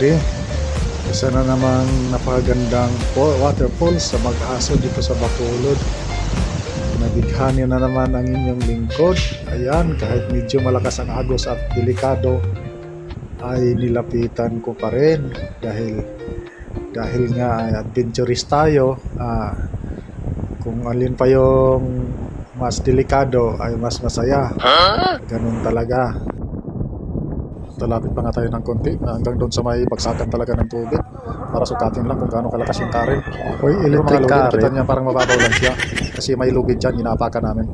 gabi. Isa na namang napakagandang waterfall sa Mag-aso dito sa Bacolod. Nabighani na naman ang inyong lingkod. Ayan, kahit medyo malakas ang agos at delikado ay nilapitan ko pa rin dahil nga adventurist tayo. Kung alin pa yung mas delikado ay mas masaya. Ganun talaga. Talapit pa nga tayo ng konti hanggang doon sa may bagsakan talaga ng tubig para sukatin lang kung gaano kalakas yung current. Hoy, electric current. Kita niya parang mababaw lang siya kasi may lubid dyan, inaapakan namin.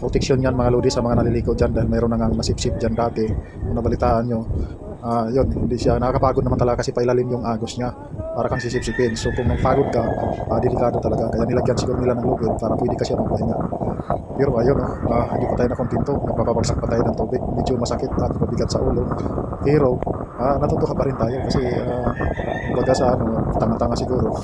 Protection yan mga lodi sa mga naliliko dyan dahil mayroon nang nasipsip dyan dati. Kung nabalitaan nyo, yun, hindi siya nakakapagod naman talaga kasi pailalim yung agos niya para kang sisipsipin. So kung magpagod ka, delikado talaga. Kaya nilagyan siguro nila ng lubid para pwede ka siya magpahinga. Pero ayun, hindi pa tayo nakontento. Nagpapabagsak pa tayo ng tubig. Medyo masakit at mabigat sa ulo. Pero natutuwa pa rin tayo kasi baga sa tanga-tanga siguro.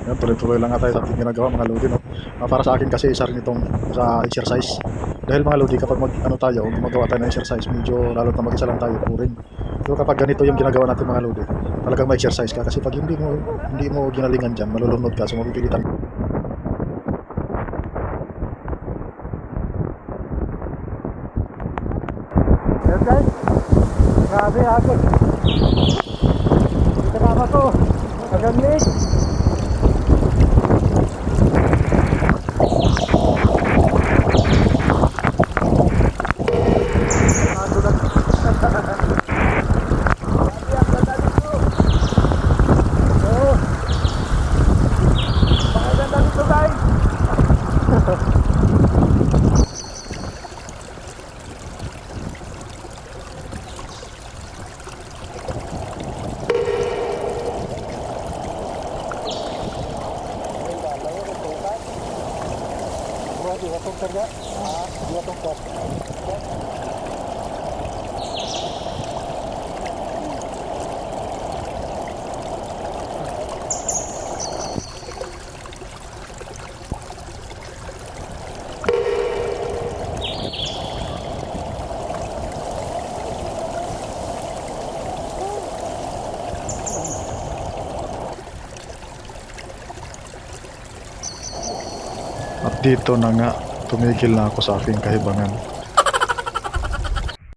Yan, tuloy-tuloy lang nga tayo sa ating ginagawa mga lodi, no? Para sa akin kasi isa rin itong sa exercise. Dahil mga lodi, kapag gumagawa tayo ng exercise, medyo lalo na mag-isa lang tayo, puring. Pero kapag ganito yung ginagawa natin mga lodi, talagang ma-exercise ka. Kasi pag hindi mo ginalingan dyan, malulunod ka, so mapipilitan. Yan guys, grabe agos. Dito na ako, kagamit. At dito na nga, tumigil na ako sa aking kahibangan.